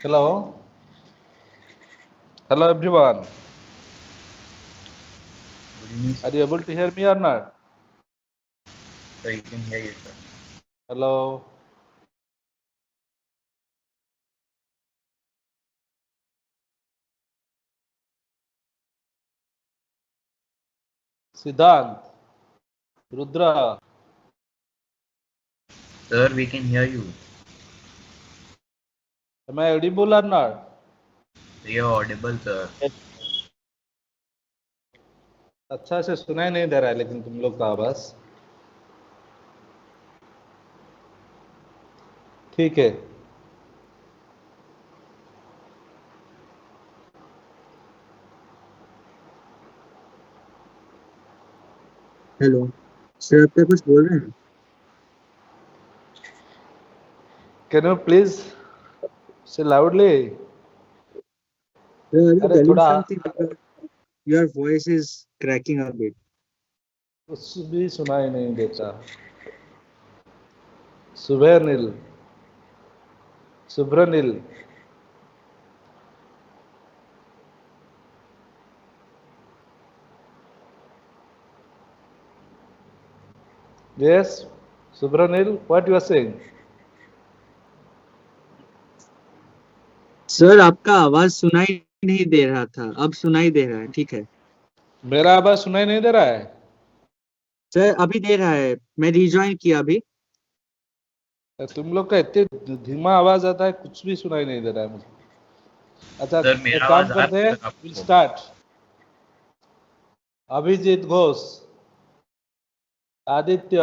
Hello. Hello, everyone. Good evening, Are sir. you able to hear me or not? Sir, you can hear you, sir. Hello. Siddhant. Rudra. Sir, we can hear you. Am I audible or not? You are audible, sir. अच्छा से सुनाई नहीं दे रहा है लेकिन तुम लोग का आवाज ठीक है. हेलो सर, आप क्या कुछ बोल रहे हैं? Can you please say loudly? Sir, are you अरे telling थोड़ा something? Because your voice is cracking a bit. कुछ भी सुनाई नहीं देता. सुबह सुभ्रनील. Yes, Subranil, what you are saying? Sir, आपका आवाज सुनाई नहीं दे रहा था, अब सुनाई दे रहा है. ठीक है मेरा आवाज सुनाई नहीं दे रहा है. सर, अभी दे रहा है. मैं रिजॉइन किया अभी. तुम लोग का इतने धीमा आवाज आता है कुछ भी सुनाई नहीं दे रहा है मुझे. अच्छा सर, एक मेरा काम आवाज आ करते रहा है हैं. सर विल आपको? Start. Abhijit Ghosh. Aditya.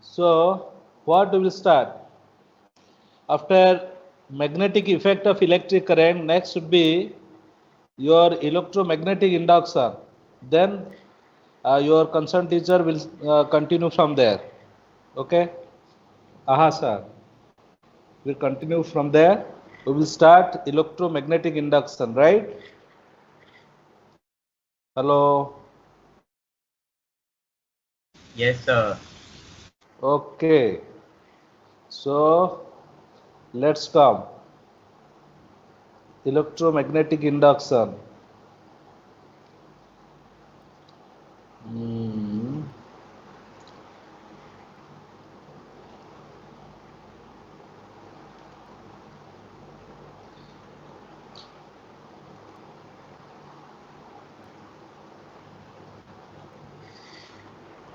So what we will start? After magnetic effect of electric current, next should be your electromagnetic induction. Then your concerned teacher will continue from there. Okay? Aha, sir. We'll continue from there. We will start electromagnetic induction, right? Hello. Yes, sir. Okay. So let's come. Electromagnetic induction. Hmm.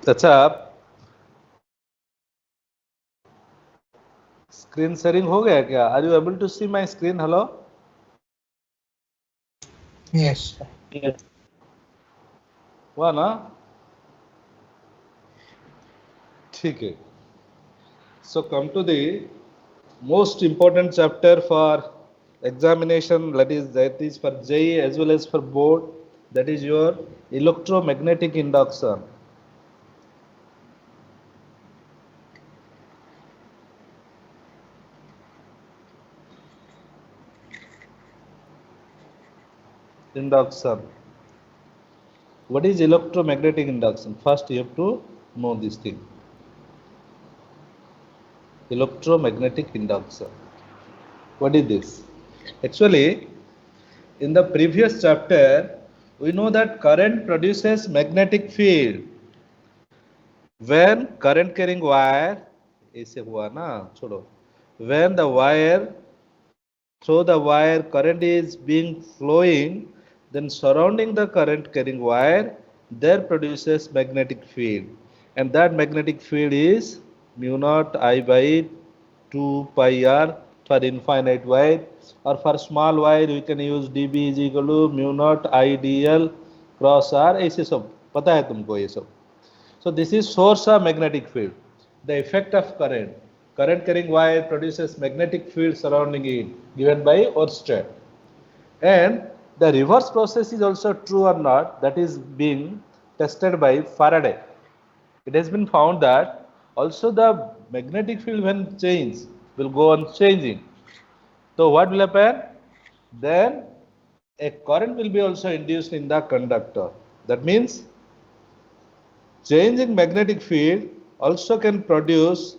अच्छा screen sharing हो गया क्या? Are you able to see my screen? Hello. Yes. हुआ ना? ठीक है. So come to the most important chapter for examination, that is for JEE as well as for board, that is your electromagnetic induction. Induction. What is electromagnetic induction? First you have to know this thing. Electromagnetic induction. What is this? Actually, in the previous chapter, we know that current produces magnetic field. When current carrying wire, ऐसे हुआ ना, छोड़ो. When the wire, through the wire current is being flowing, then surrounding the current carrying wire, there produces magnetic field. And that magnetic field is mu naught I by 2 pi r for infinite wire, or for small wire we can use dB is equal to mu naught I dl cross r. ऐसे सब पता है तुमको ये सब. So this is source of magnetic field. The effect of current. Current carrying wire produces magnetic field surrounding it, given by Ørsted. And the reverse process is also true or not, that is being tested by Faraday. It has been found that also the magnetic field when change will go on changing. So what will happen? Then a current will be also induced in the conductor. That means change in magnetic field also can produce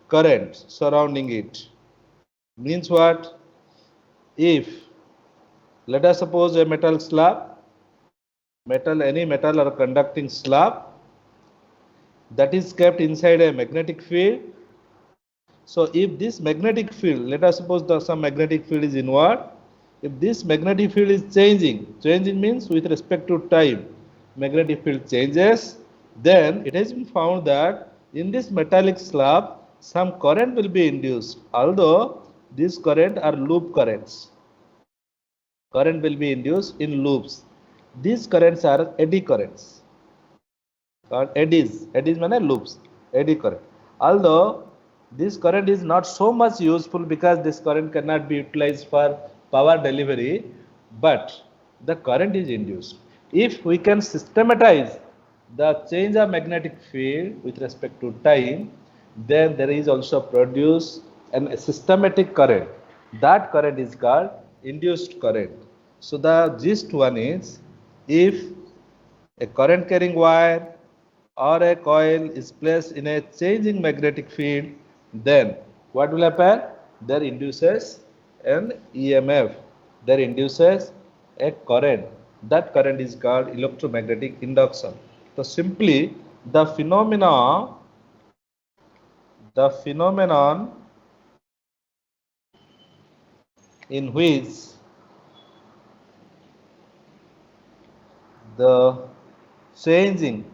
current surrounding it. Means what? If let us suppose a metal slab, any metal or conducting slab that is kept inside a magnetic field. So if this magnetic field, let us suppose some magnetic field is inward. If this magnetic field is changing means with respect to time, magnetic field changes, then it has been found that in this metallic slab, some current will be induced, although these current are loop currents. Current will be induced in loops. These currents are eddy currents. Eddies mean loops, eddy current. Although this current is not so much useful because this current cannot be utilized for power delivery, but the current is induced. If we can systematize the change of magnetic field with respect to time, then there is also produced a systematic current. That current is called induced current. So the gist one is, if a current carrying wire or a coil is placed in a changing magnetic field, then what will happen? There induces an EMF. There induces a current. That current is called electromagnetic induction. So simply the phenomenon in which the changing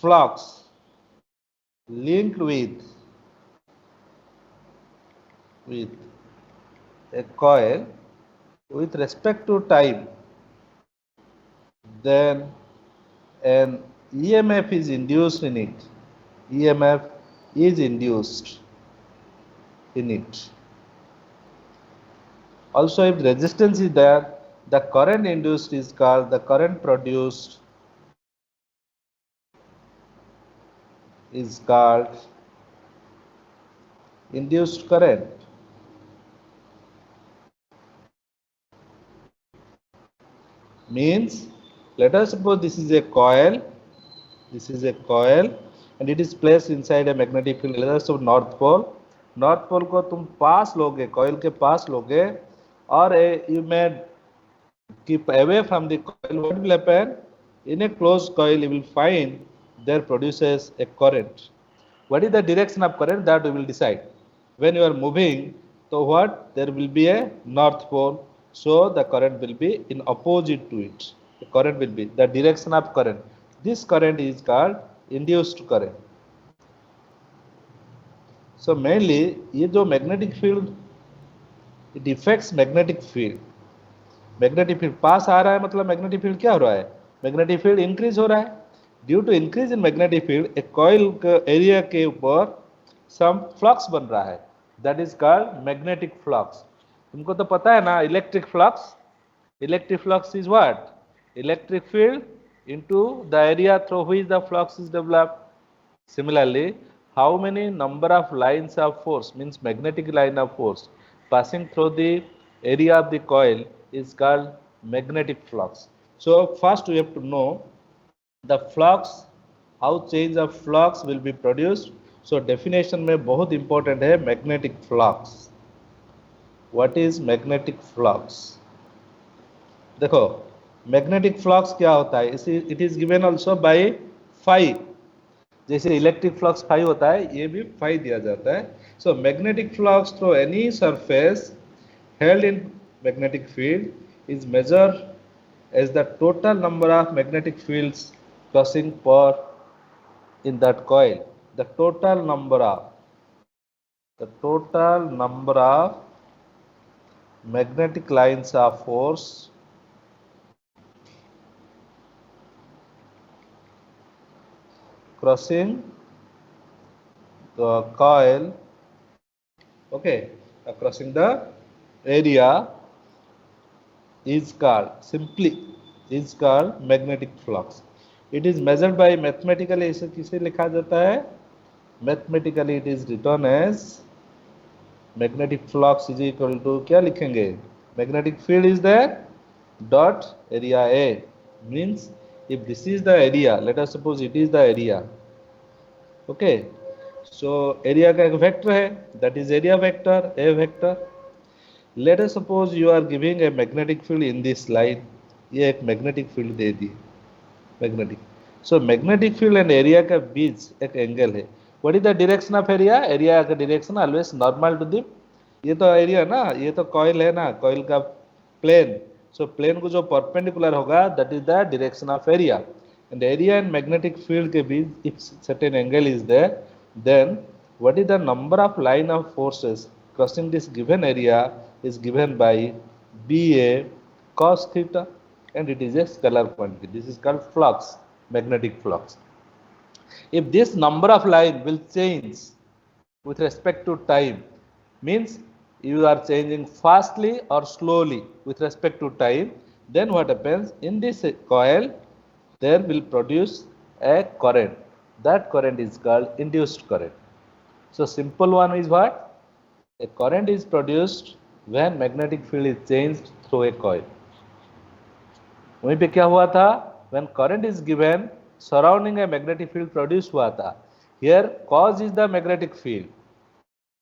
flux linked with a coil with respect to time, then an EMF is induced in it. EMF is induced in it. Also, if resistance is there, the current induced is called, the current produced is called induced current. Means, let us suppose this is a coil, and it is placed inside a magnetic field. Let us suppose North Pole को तुम पास लोगे, coil के पास लोगे, और you may keep away from the coil. What will happen? In a closed coil, you will find there produces a current. What is the direction of current? That we will decide. When you are moving, so what? There will be a north pole, so the current will be in opposite to it. The current will be the direction of current. This current is called induced current. So mainly ये जो magnetic field, it affects magnetic field. Magnetic field पास आ रहा है, मतलब magnetic field क्या हो रहा है? मैग्नेटिक फील्ड इंक्रीज हो रहा है. Due to increase in magnetic field, एक कॉइल के एरिया के ऊपर सम फ्लक्स बन रहा है, that is called magnetic flux. तुमको तो पता है ना electric flux. Electric flux is what? Electric field into the area through which the flux is developed. Similarly, how many number of lines of force, means magnetic line of force, passing through the area of the coil is called magnetic flux. So first we have to know the flux, how change of flux will be produced. So definition में बहुत important है magnetic flux. What is magnetic flux? देखो magnetic flux क्या होता है? It is given also by phi. जैसे electric flux phi होता है, ये भी फाई दिया जाता है. So magnetic flux through any surface held in magnetic field is measure as the total number of magnetic fields crossing per in that coil. The total number of magnetic lines of force crossing the coil, okay, crossing the area is called magnetic flux. It is measured by mathematically. इसे किसे लिखा जाता है? Mathematically it is written as magnetic flux is equal to, क्या लिखेंगे? Magnetic field is there dot area A. Means if this is the area, let us suppose it is the area, okay, So area का एक vector है, that is area vector, A vector. Let us suppose you are giving a magnetic field in this line. ये एक magnetic field they the, magnetic. So magnetic field and area का बीच एक angle है. What is the direction of area? Area का direction always normal to the, ये तो area ना, ये तो coil है ना, coil का plane. So plane को जो perpendicular होगा, that is the direction of area. And area and magnetic field के बीच if certain angle is there, then what is the number of line of forces crossing this given area is given by BA cos theta, and it is a scalar quantity. This is called flux, magnetic flux. If this number of line will change with respect to time, means you are changing fastly or slowly with respect to time, then what happens in this coil, there will produce a current. That current is called induced current. So simple one is what? A current is produced when magnetic field is changed through a coil. वहीं पे क्या हुआ था? When current is given, surrounding a magnetic field produce हुआ था. Here cause is the magnetic field,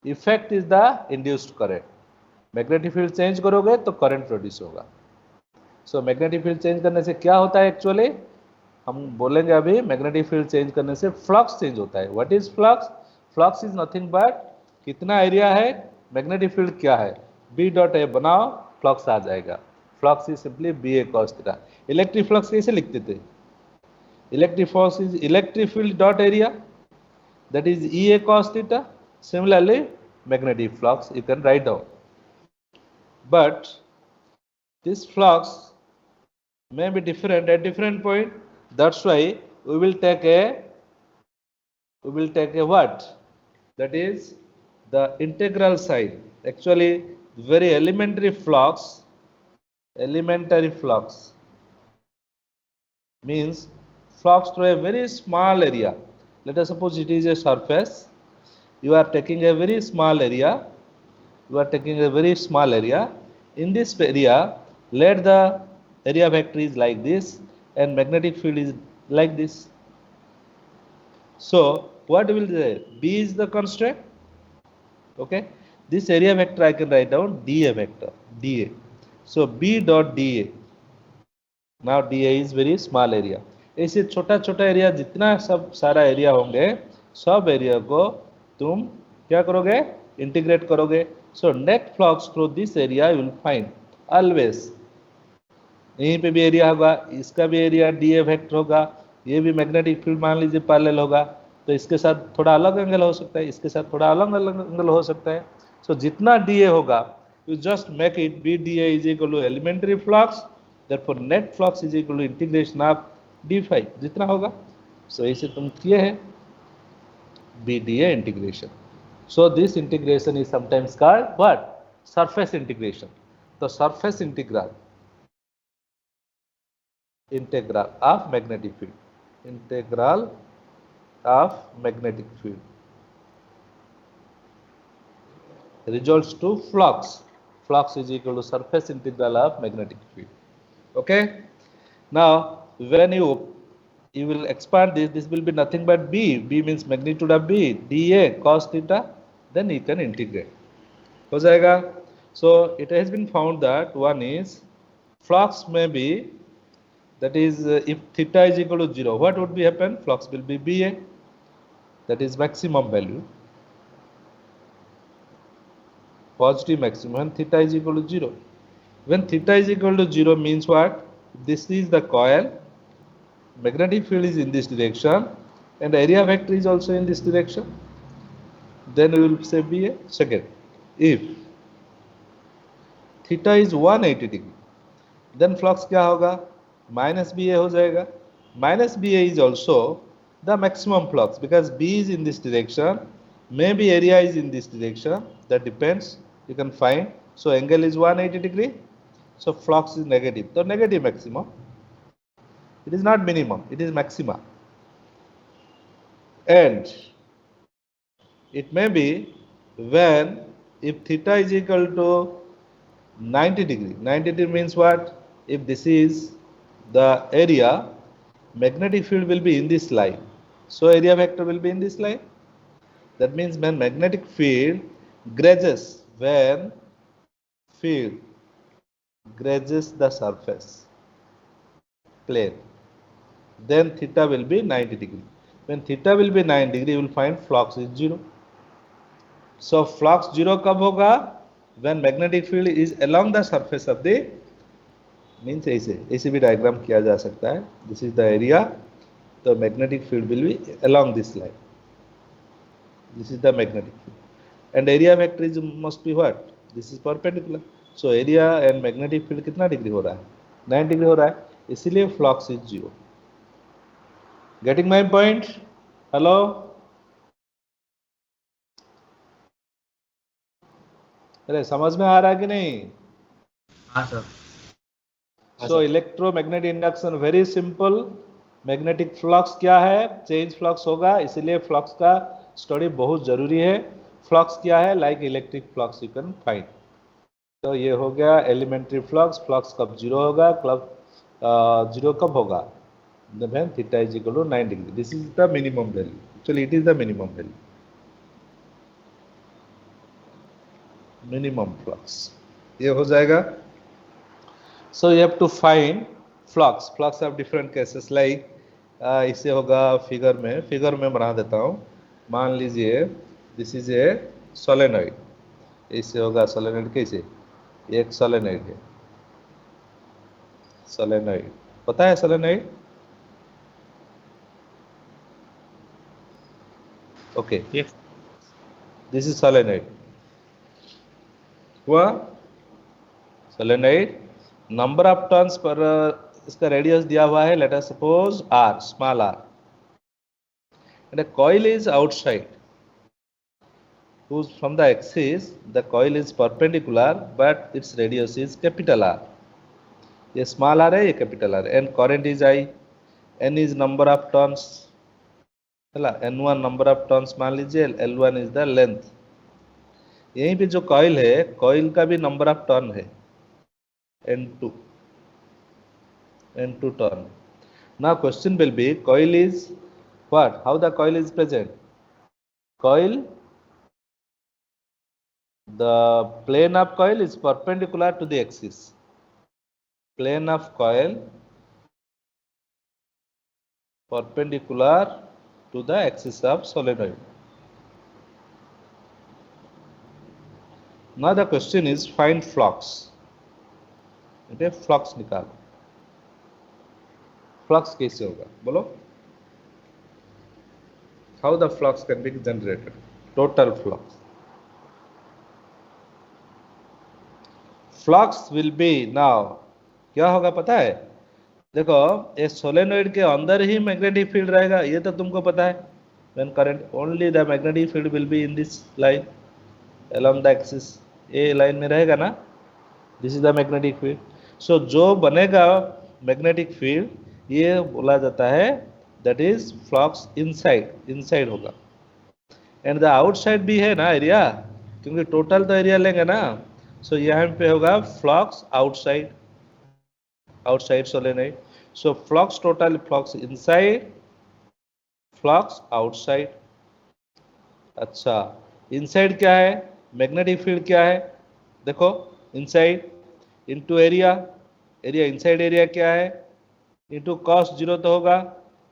effect is the induced current. Magnetic field change करोगे तो current produce होगा. So magnetic field change करने से क्या होता है actually? हम बोलेंगे अभी magnetic field change करने से flux change होता है. What is flux? Flux is nothing but कितना एरिया है, मैग्नेटिक फील्ड क्या है, B डॉट ए बनाओ, फ्लक्स आ जाएगा. Flux is simply BA cos theta. Electric flux कैसे लिखते थे? Electric flux is electric field dot area, that is EA cos theta. Similarly, magnetic flux you can write down. But this flux may be different at different point. That's why we will take a what? That is the integral side. Actually very elementary flux means flux through a very small area. Let us suppose it is a surface. You are taking a very small area. In this area, let the area vector is like this and magnetic field is like this. So what will say? B is the constant. Okay, this area vector I can write down dA vector, dA. So B dot dA. Now dA is very small area. ऐसे छोटा छोटा area जितना सब सारा area होंगे, सब area को तुम क्या करोगे? इंटीग्रेट करोगे. So net flux through this area you will find always. यहीं पे भी एरिया होगा, इसका भी एरिया dA वेक्टर होगा, ये भी मैग्नेटिक फील्ड मान लीजिए पैरेलल होगा, तो इसके साथ थोड़ा अलग एंगल हो सकता है, इसके साथ थोड़ा अलग एंगल हो सकता है. सो जितना dA होगा, you just make it B dA is equal to elementary flux, therefore net flux is equal to integration of d phi, जितना होगा. सो इसे तुम किए हैं B dA integration. So this integration is sometimes called what? Surface integration. The surface integral of magnetic field. Integral of magnetic field results to flux. Flux is equal to surface integral of magnetic field. Okay. Now when you will expand this, this will be nothing but B. B means magnitude of B, dA cos theta. Then you can integrate. हो जाएगा. So it has been found that one is flux may be, that is if theta is equal to 0, what would be happen? Flux will be BA, that is maximum value, positive maximum, when theta is equal to 0. When theta is equal to 0 means what? This is the coil, magnetic field is in this direction and area vector is also in this direction. Then we will say BA. Second, if theta is 180 degree, then flux क्या होगा? Minus BA हो जाएगा. Minus BA is also the maximum flux because B is in this direction, maybe area is in this direction, that depends, you can find. So angle is 180 degree, so flux is negative, so negative maximum. It is not minimum, it is maxima. And it may be when if theta is equal to 90 degree. 90 degree means what? If this is the area, magnetic field will be in this line, so area vector will be in this line. That means when magnetic field grazes, when field grazes the surface plane, then theta will be 90 degree. When theta will be 90 degree, you will find flux is 0. So flux 0 कब होगा? When magnetic field is along the surface of the, means ऐसे भी diagram किया जा सकता है. This is the area, the magnetic field will be along this line. This is the magnetic field, and area vector is must be what? This is perpendicular. So area and magnetic field कितना degree हो रहा है? 9 degree हो रहा है, इसीलिए flux is 0. Getting my point? Hello? अरे समझ में आ रहा है कि नहीं? हाँ sir. So electromagnetic induction very simple. Magnetic flux क्या है? चेंज फ्लक्स होगा, इसलिए फ्लक्स का स्टडी बहुत जरूरी है. फ्लक्स क्या है? Like electric flux you can find. तो ये हो गया एलिमेंट्री फ्लक्स. फ्लक्स कब 0 होगा? कब 0 कब होगा? When theta is equal to 9 degree. This is the minimum value. Actually, it is the minimum value. Minimum flux. ये हो जाएगा. So you have to find flux. Flux of different cases. Like इसे होगा फिगर में बना देता हूँ. मान लीजिए this is a solenoid. इसे होगा solenoid कैसे? ये एक solenoid है. Solenoid. पता है solenoid? Okay. Yes. This is solenoid. हुआ? Solenoid. Number of turns पर इसका रेडियस दिया हुआ है. Let us suppose r, small r. And the coil is outside. Whose from the axis, the coil is perpendicular, but its radius is capital R. ये small r है, ये capital R. And current is I. N is number of turns. N1 number of turns मान लीजिए. L1 is the length. यहीं पे जो coil है, coil का भी नंबर ऑफ टर्न है N2 turn. Now question will be, coil is what? How the coil is present? Coil, the plane of coil is perpendicular to the axis. Plane of coil perpendicular to the axis of solenoid. Now the question is find flux. Okay, flux निकालो. Flux कैसे होगा? बोलो. How the flux can be generated? Total flux. Flux will be now. क्या होगा पता है? देखो, ये सोलेनोइड के अंदर ही मैग्नेटिक फील्ड रहेगा, ये तो तुमको पता है. When current, only the magnetic field will be in this line along the axis. ये लाइन में रहेगा ना. This is the magnetic field. So जो बनेगा मैग्नेटिक फील्ड, ये बोला जाता है that is flux inside होगा. And the outside भी है ना एरिया, क्योंकि टोटल तो एरिया लेंगे ना. So यहाँ पे होगा flux outside solenoid. So flux total, flux inside, flux outside. अच्छा, inside क्या है? मैग्नेटिक फील्ड क्या है? देखो, inside into area inside area क्या है? into cos 0 तो होगा,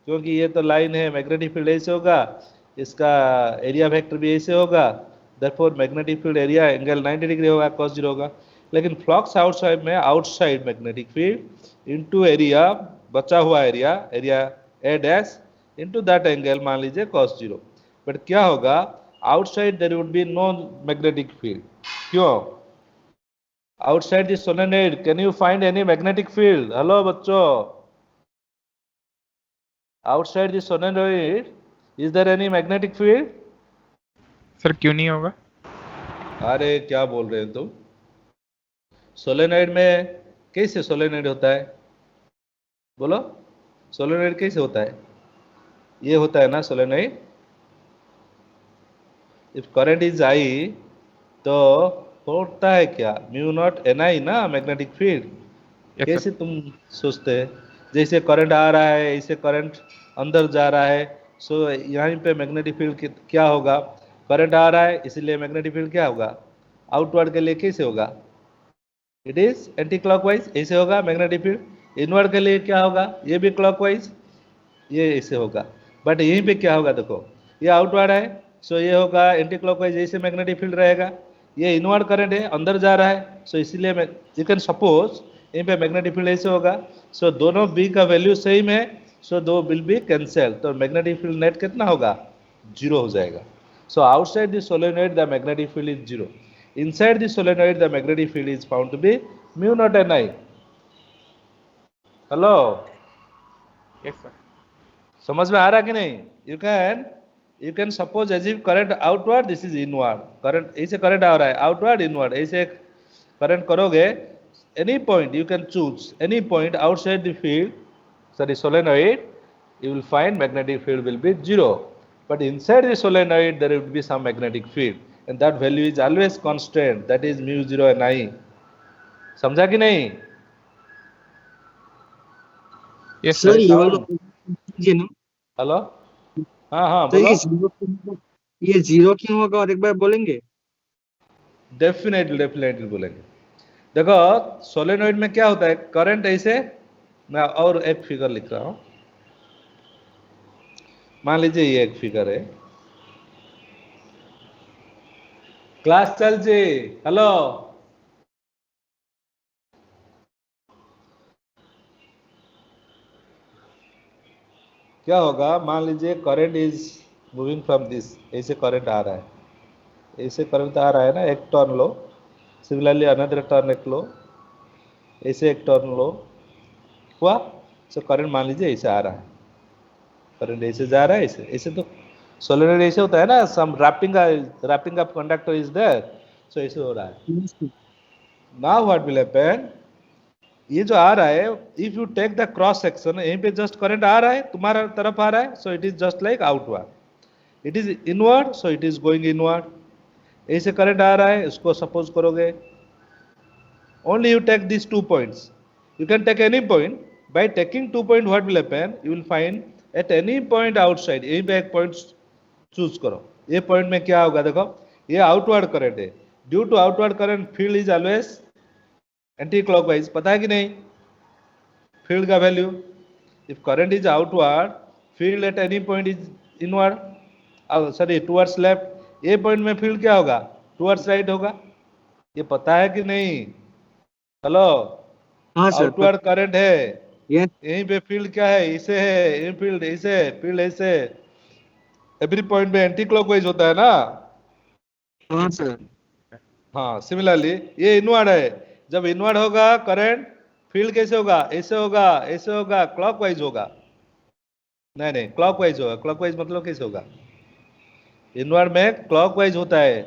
क्योंकि ये तो लाइन है. मैग्नेटिक फील्ड ऐसे होगा, इसका एरिया वेक्टर भी ऐसे होगा. therefore magnetic field area angle 90 degree होगा, cos 0 होगा. लेकिन फ्लक्स आउटसाइड में outside magnetic field into area, बचा हुआ area a dash into that angle मान लीजिए cos 0. बट क्या होगा? Outside there would be no magnetic field. क्यों? Outside the solenoid can you find any magnetic field? Hello बच्चों, outside the solenoid is there any magnetic field? Sir क्यों नहीं होगा? अरे क्या बोल रहे हैं तुम? सोलेनोइड में कैसे सोलेनोइड होता है? बोलो, सोलेनोइड कैसे होता है? ये होता है ना सोलेनोइड. इफ करंट इज आई तो होता है क्या? म्यू नॉट एन आई ना मैग्नेटिक फील्ड. Yes, कैसे तुम सोचते हैं? जैसे करंट आ रहा है, ऐसे करंट अंदर जा रहा है. सो यहाँ पे मैग्नेटिक फील्ड क्या होगा? करंट आ रहा है, इसीलिए मैग्नेटिक फील्ड क्या होगा, आउटवर्ड के लिए कैसे होगा, इट इज एंटी क्लॉकवाइज, ऐसे होगा मैग्नेटिक फील्ड। इनवर्ड के लिए क्या होगा, ये भी क्लॉकवाइज, ये ऐसे होगा। बट यहीं पे क्या होगा, देखो ये आउटवर्ड है, सो ये होगा एंटी क्लॉकवाइज, ऐसे मैग्नेटिक फील्ड रहेगा। ये इनवर्ड करंट है, अंदर जा रहा है, सो इसीलिए यू कैन सपोज यहीं पे मैग्नेटिक फील्ड ऐसे होगा। सो दोनों बी का वैल्यू सेम है, सो दो विल बी कैंसल, तो मैग्नेटिक फील्ड नेट कितना होगा, जीरो हो जाएगा। So outside the solenoid the magnetic field is zero, inside the solenoid the magnetic field is found to be mu not an I. Hello, yes sir. समझ में आ रहा कि नहीं? You can suppose as if current outward, this is inward, current ऐसे current आ रहा है, आउटवर्ड इनवर्ड ऐसे करंट करोगे, any point you can choose, any point outside the field, sorry solenoid, you will find magnetic field will be zero, but inside the solenoid there will be some magnetic field and that value is always constant, that is mu 0 and I। समझा कि नहीं? Yes sir sir. ये वाला कीजिए ना। Hello, हाँ हाँ तो बोलो। ये जीरो क्यों होगा और एक बार बोलेंगे? डेफिनेटली डेफिनेटली बोलेंगे। देखो सोलेनोइड में क्या होता है, करंट ऐसे, मैं और एक फिगर लिख रहा हूं, मान लीजिए ये एक फिगर है, क्लास चलছে, हेलो, क्या होगा, मान लीजिए current is moving from this, ऐसे करंट आ रहा है, ऐसे करंट आ रहा है ना, एक टर्न लो, सिमिलरली अनदर टर्न एक लो, ऐसे एक टर्न लो, हुआ, सो करंट मान लीजिए ऐसे आ रहा है, करंट ऐसे जा रहा है, ऐसे ऐसे तो सोलेनोइड ऐसे होता है ना, some wrapping up conductor is there, so ऐसे हो रहा है। नाउ व्हाट विल हैपन, ये जो आ रहा है, if you take the cross section, यहीं पे जस्ट करंट आ रहा है, तुम्हारा तरफ आ रहा है, सो it is just like outward, it is inward, so it is going inward, ऐसे करंट आ रहा है, इसको सपोज करोगे, only you take these 2 points, you can take any point, by taking 2 point what will happen, you will find at any point outside, यहीं पे एक point choose करो, ये पॉइंट में क्या होगा, देखो ये आउटवर्ड करंट है, due to outward current field is always anti clockwise, पता है कि नहीं फील्ड का value, if current is outward, field at any point is inward, sorry towards left, ये पॉइंट में फील्ड क्या होगा, टुवर्ड्स राइट होगा, ये पता है कि नहीं? हेलो, हाँ सर। आउटवर्ड करंट है, यस। यहीं पे फील्ड क्या है, इसे है, ये फील्ड ऐसे, फील्ड ऐसे, एवरी पॉइंट में एंटी क्लॉकवाइज होता है ना। हाँ सर। हाँ सिमिलरली ये इनवर्ड है, जब इनवर्ड होगा करंट, फील्ड कैसे होगा, ऐसे होगा, ऐसे होगा, क्लॉकवाइज होगा, नहीं नहीं क्लॉकवाइज होगा, क्लॉकवाइज मतलब कैसे होगा, इनवर्ड में क्लॉकवाइज होता है,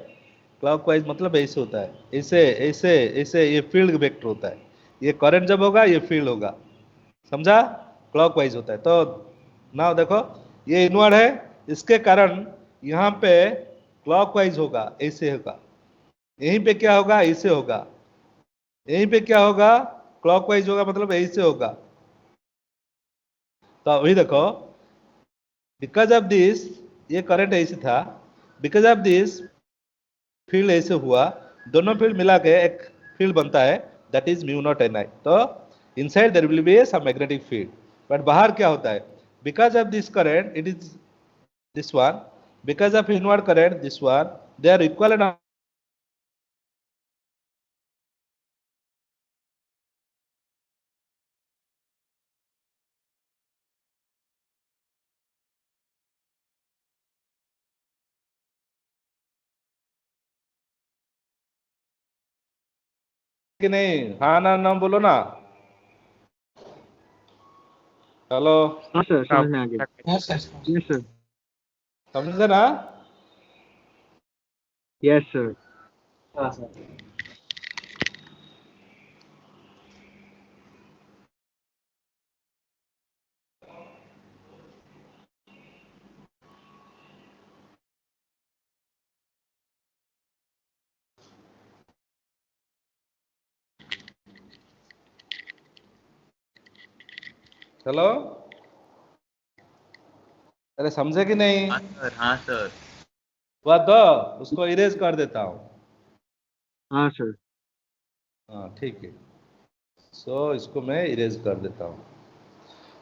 क्लॉकवाइज मतलब ऐसे होता है, ऐसे ऐसे ऐसे, ये फील्ड वेक्टर होता है, ये करंट जब होगा ये फील्ड होगा, समझा, क्लॉकवाइज होता है। तो नाउ देखो ये इनवर्ड है, इसके कारण यहाँ पे क्लॉकवाइज होगा, ऐसे होगा, यहीं पे क्या होगा, ऐसे होगा, यहीं पे क्या होगा, क्लॉकवाइज होगा, मतलब ऐसे होगा। तो अभी देखो बिकॉज ऑफ दिस, ये करंट ऐसे था, बिकॉज ऑफ दिस फील्ड ऐसे हुआ, दोनों फील्ड मिला के एक फील्ड बनता है, that is mu not an I. तो inside there will be some magnetic field, but बाहर क्या होता है, because of this current it is this one, because of inward current this one, they are equal and कि नहीं, हाँ ना ना बोलो ना, हेलो, हाँ सर, समझ में आ आप गया। Yes sir. समझे ना? Yes sir. हाँ सर। हेलो, अरे समझे कि नहीं? हाँ सर। हाँ सर। हुआ तो उसको इरेज कर देता हूँ। हाँ सर। हाँ ठीक है, सो इसको मैं इरेज कर देता हूँ।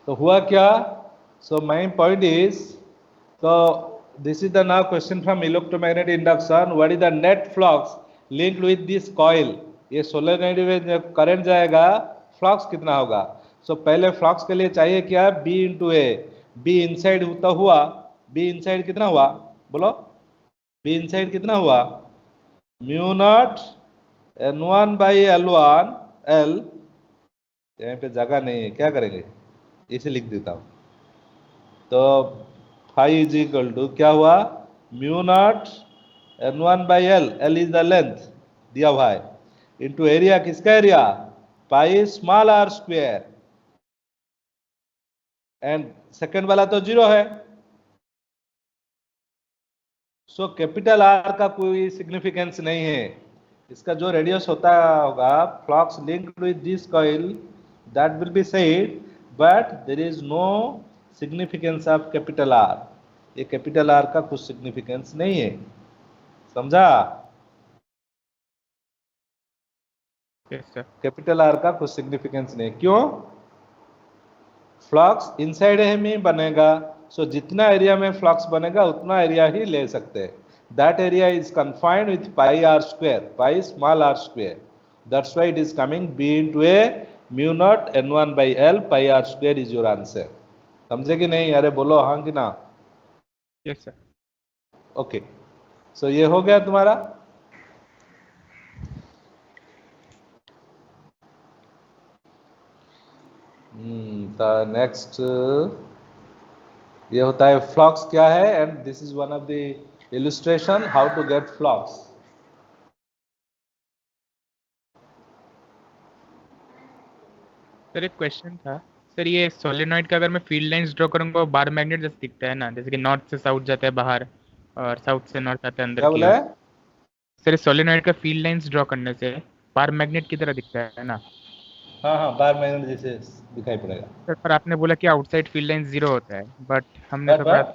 तो हुआ क्या, सो माय पॉइंट इज, तो this is the now question from electromagnetic induction, what is the net flux linked with this coil. ये सोलेनोइड में जब करंट जाएगा फ्लक्स कितना होगा। सो पहले फ्लक्स के लिए चाहिए क्या, B into A. B inside तो हुआ, बी इनसाइड कितना हुआ बोलो, बी इनसाइड कितना हुआ, mu not N1 by L1 L, यहाँ पे जगह नहीं है, क्या करेंगे, इसे लिख देता हूँ। तो फाई इज इक्वल टू क्या हुआ, mu not N1 by L, L is the length दिया हुआ है, इंटू एरिया, किसका area, pi small R square, and second वाला तो जीरो है। सो कैपिटल आर का कोई सिग्निफिकेंस नहीं है, इसका जो रेडियस होता होगा flux linked with this coil, that will be said, but there is no significance of capital R. ये कैपिटल आर का कुछ सिग्निफिकेंस नहीं है, समझा। Yes sir. कैपिटल आर का कुछ सिग्निफिकेंस नहीं, क्यों, फ्लक्स इनसाइड में बनेगा, सो जितना एरिया में फ्लक्स बनेगा उतना एरिया ही ले सकते हैं। That area is confined with pi are square, pi small R square, that's why it is coming B into A mu not N1 by L pi are square is your answer. समझे कि नहीं, अरे बोलो हाँ कि ना। Yes sir. Okay, सो ये हो गया तुम्हारा। नेक्स्ट ये होता है फ्लक्स क्या है, and this is one of the illustration how to get flux. Sir एक क्वेश्चन था सर, ये सोलेनॉइड का अगर मैं फील्ड लाइंस ड्रॉ करूंगा वो बार मैग्नेट जैसे दिखता है ना, जैसे कि नॉर्थ से साउथ जाता है बाहर और साउथ से नॉर्थ आता है अंदर क्या की बोला ओर। है, सर सोलेनॉइड का फील्ड लाइंस ड्रॉ करने से बार मैग्नेट की तरह दिखता है ना। हाँ हाँ बार मैग्नेट जैसे दिखाई पड़ेगा। सर पर आपने बोला कि आउटसाइड फील्ड लाइन जीरो होता है, बट हमने तो पढ़ा पर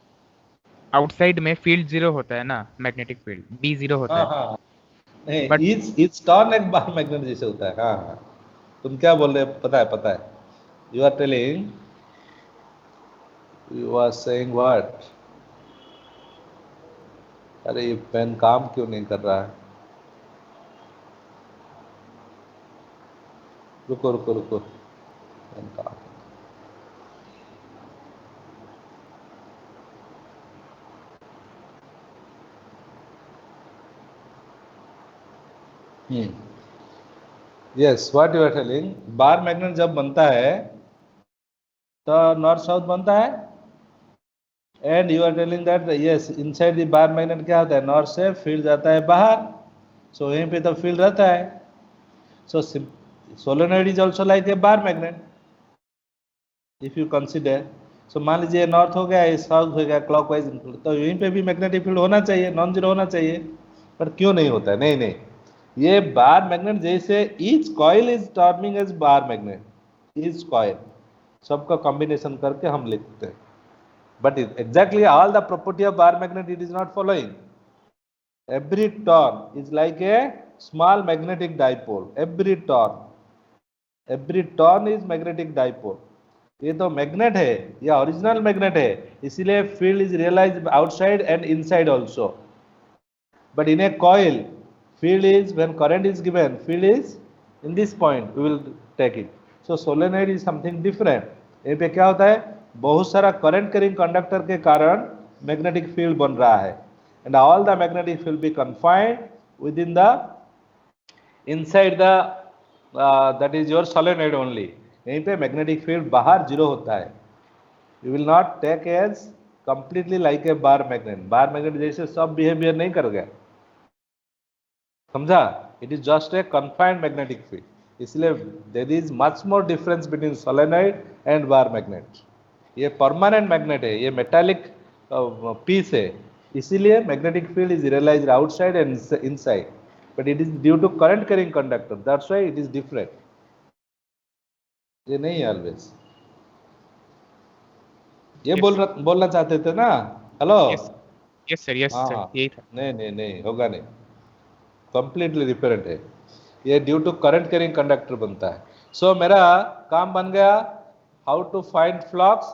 आउटसाइड में फील्ड जीरो होता है ना, मैग्नेटिक फील्ड बी जीरो होता हाँ है। हाँ बट नहीं, इच टर्न एक बार मैग्नेट जैसे होता है। हाँ हाँ, तुम क्या बोल रहे हो, पता है, you are telling, you are saying what, अरे ये पेन काम क्यों नहीं कर रहा है, रुको रुको रुको, पेन काम, yes what you are telling, bar magnet जब बनता है तो नॉर्थ साउथ बनता है, and you are telling that yes inside the bar magnet क्या होता है, नॉर्थ से फील्ड जाता है बाहर, सो यहीं पे तो फील्ड रहता है। So solenoid is also like a bar magnet if you consider. So मान लीजिए नॉर्थ हो गया, साउथ हो गया क्लॉकवाइज, तो यहीं पे भी मैग्नेटिक फील्ड होना चाहिए, नॉन जीरो होना चाहिए, पर क्यों नहीं होता है, नहीं नहीं, ये बार मैग्नेट जैसे each coil is turning as bar magnet, each coil सबका कॉम्बिनेशन करके हम लिखते हैं, but exactly all the property of bar magnet it is not following. Every turn is like a small magnetic dipole, every turn is magnetic dipole. ये तो magnet है, ये original magnet है, इसीलिए field is realise outside and inside also, but in a coil field is, when current is given, field is in this point, we will take it. So solenoid is something different. यहाँ पे क्या होता है, बहुत सारा current carrying conductor के कारण magnetic field बन रहा है, and all the magnetic field be confined within the inside the that is your solenoid only. यहीं पे मैग्नेटिक फील्ड बाहर जीरो होता है, you will not take as completely like a bar magnet, bar magnet जैसे सब behaviour नहीं कर गया, समझा, it is just a confined magnetic field, इसलिए there is much more difference between solenoid and bar magnet. ये परमानेंट मैग्नेट है, ये मेटालिक पीस है, इसीलिए magnetic field is realised outside and inside, but it is due to current carrying conductor, that's why it is different. ये नहीं है always, ये Yes. बोलना चाहते थे ना, hello, Yes. Yes sir yes हाँ सर हाँ, यही था। नहीं नहीं नहीं होगा नहीं, कंप्लीटली डिफरेंट है ये, due to current carrying conductor बनता है। सो मेरा काम बन गया, how to find flux.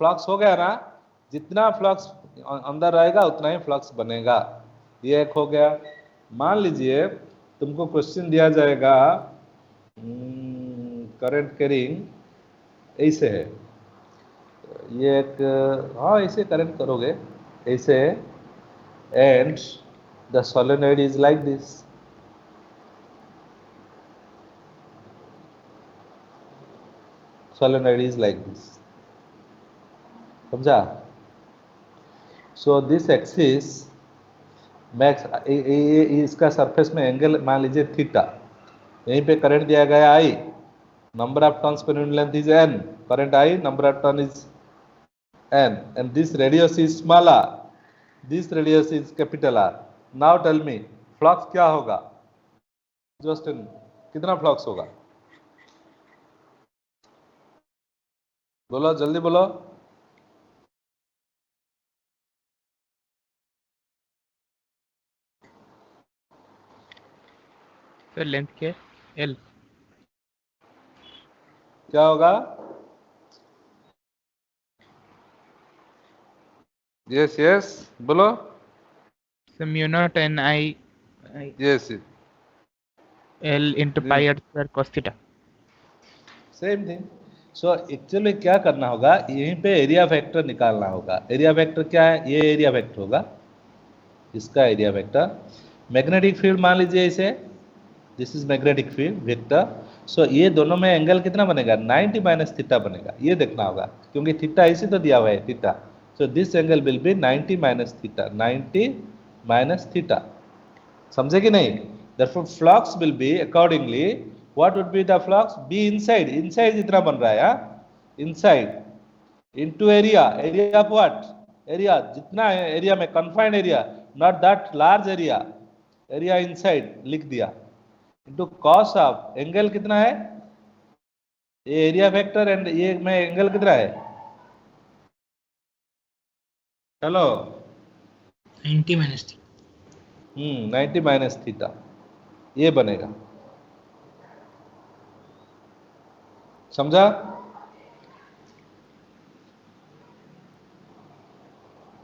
Flux हो गया ना, जितना फ्लक्स अंदर रहेगा उतना ही फ्लक्स बनेगा, ये एक हो गया। मान लीजिए तुमको क्वेश्चन दिया जाएगा, करंट कैरिंग ऐसे है, ये एक, हाँ ऐसे करंट करोगे ऐसे, and the solenoid is like this, solenoid is like this, समझा। सो दिस एक्सिस मैक्स, इसका सरफेस में एंगल मान लीजिए थीटा, यहीं पे करंट दिया गया I, number of turns per unit length is n, current I, number of turn is n, and this radius is small r, this radius is capital R. Now tell me flux क्या होगा, just कितना flux होगा, बोलो जल्दी बोलो। Sir length क्या है? L. क्या होगा, यस यस बोलो, sir mu not an I yes L into pi are square cos theta. Same thing. So actually क्या करना होगा, यहीं पे एरिया फैक्टर निकालना होगा। एरिया फैक्टर क्या है, ये एरिया फैक्टर होगा, इसका एरिया फैक्टर। मैग्नेटिक फील्ड मान लीजिए इसे, this is magnetic field vector. So ये दोनों में एंगल कितना बनेगा, 90 माइनस थीटा बनेगा, ये देखना होगा, क्योंकि थीटा इसी तो दिया हुआ है theta. So this angle will be 90 minus theta, 90 minus theta, समझे कि नहीं। therefore flux will be accordingly, what would be the flux, b inside, inside जितना बन रहा है, inside into area, area of what, area जितना है एरिया में, confined area, not that large area, area inside लिख दिया, into cos of एंगल कितना है, ये एरिया फैक्टर एंड ये में एंगल कितना है, चलो 90 माइनस थी। 90 माइनस थीटा, ये बनेगा, समझा।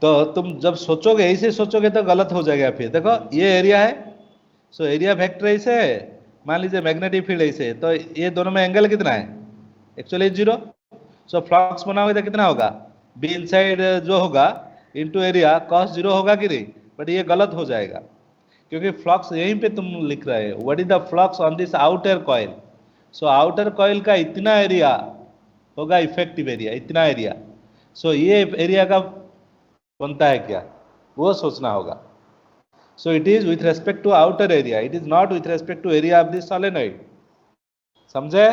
तो तुम जब सोचोगे ऐसे सोचोगे तो गलत हो जाएगा। फिर देखो ये एरिया है, सो एरिया वेक्टर ऐसे है, मान लीजिए मैग्नेटिक फील्ड ऐसे है, तो ये दोनों में एंगल कितना है, एक्चुअली जीरो। सो फ्लक्स बनाओगे तो कितना होगा, बी इनसाइड जो होगा इनटू एरिया कॉस जीरो होगा कि नहीं, बट ये गलत हो जाएगा, क्योंकि फ्लक्स यहीं पे तुम लिख रहे हो, what is the flux on this outer coil. So outer coil का इतना एरिया होगा इफेक्टिव एरिया, इतना एरिया। सो ये एरिया का बनता है क्या, वो सोचना होगा। So it is with respect to outer area, it is not with respect to area of this solenoid, समझे।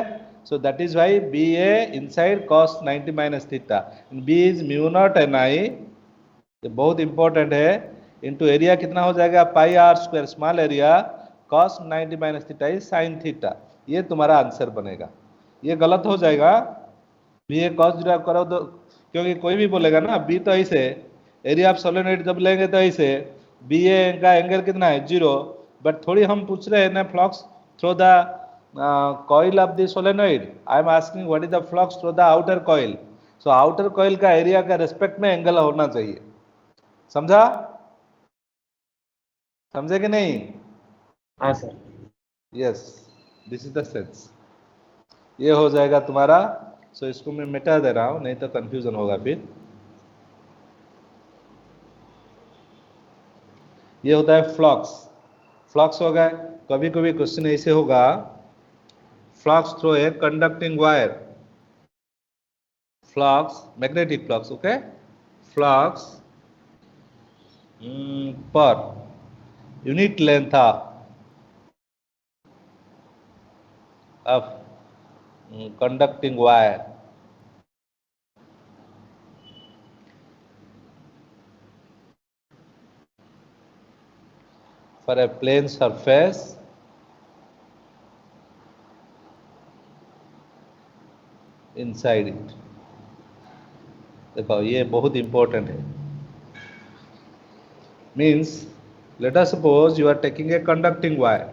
So that is why B A inside cos 90 minus theta, B is mu not an I, ये बहुत important है, into area कितना हो जाएगा, pi are square, small area cos 90 minus theta is sine theta, ये तुम्हारा answer बनेगा। ये गलत हो जाएगा, बी ए कॉस जीरो करो तो, क्योंकि कोई भी बोलेगा ना बी तो ऐसे, एरिया ऑफ सोलेनॉइड जब लेंगे तो ऐसे, बी ए का एंगल कितना है, जीरो, बट थोड़ी हम पूछ रहे हैं ना flux through the coil of the solenoid, I am asking what is the flux through the outer coil. So outer coil का एरिया का रेस्पेक्ट में एंगल होना चाहिए, समझा, समझे कि नहीं। हाँ sir. Yes, this is the sense, ये हो जाएगा तुम्हारा। सो इसको मैं मिटा दे रहा हूं, नहीं तो कंफ्यूजन होगा फिर। ये होता है फ्लक्स, फ्लक्स हो गया। कभी कभी क्वेश्चन ऐसे होगा, flux through a conducting wire, flux magnetic flux, okay, flux per unit length of conducting wire for a plane surface inside it। देखो ये बहुत इंपॉर्टेंट है, means let us suppose you are taking a conducting wire.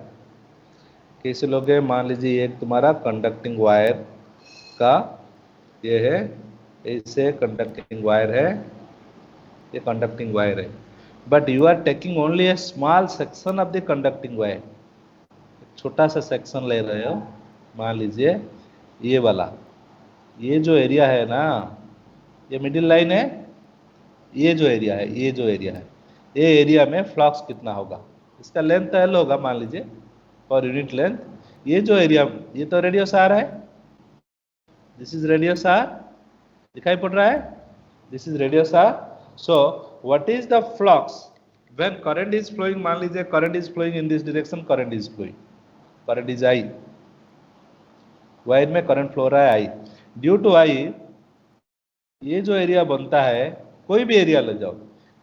कैसे लोगे, मान लीजिए एक तुम्हारा कंडक्टिंग वायर का ये है, ऐसे कंडक्टिंग वायर है, ये कंडक्टिंग वायर है, but you are taking only a small section of the conducting wire. छोटा सा सेक्शन ले रहे हो, मान लीजिए ये वाला, ये जो एरिया है ना, ये मिडिल लाइन है, ये जो एरिया है, ये जो एरिया है, ये एरिया में फ्लक्स कितना होगा, इसका लेंथ एल होगा मान लीजिए पर यूनिट लेंथ। ये जो एरिया, ये तो रेडियस आर है, दिस इज रेडियस आर, दिखाई पड़ रहा है, this is radius R. So what is the flux when current is flowing, मान लीजिए current is flowing in this direction, current is flowing, current is I, wire में current flow रहा है आई, due to आई ये जो एरिया बनता है, कोई भी एरिया ले जाओ,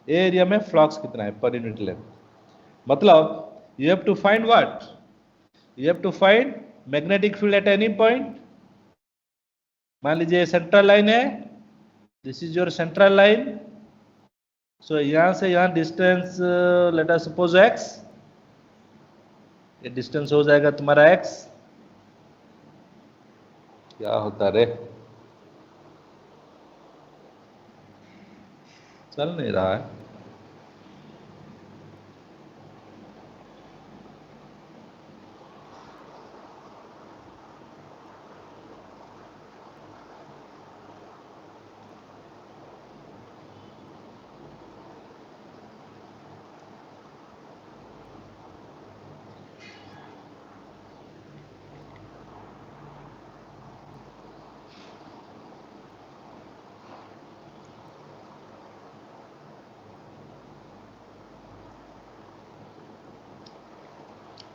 ये एरिया में फ्लक्स कितना है पर यूनिट लेंथ। मतलब you have to find what, you have to find magnetic field at any point. मान लीजिए सेंट्रल लाइन है, this is your central line, so यहां से यहां distance let us suppose x, ये डिस्टेंस हो जाएगा तुम्हारा x। क्या होता रे, चल नहीं रहा है।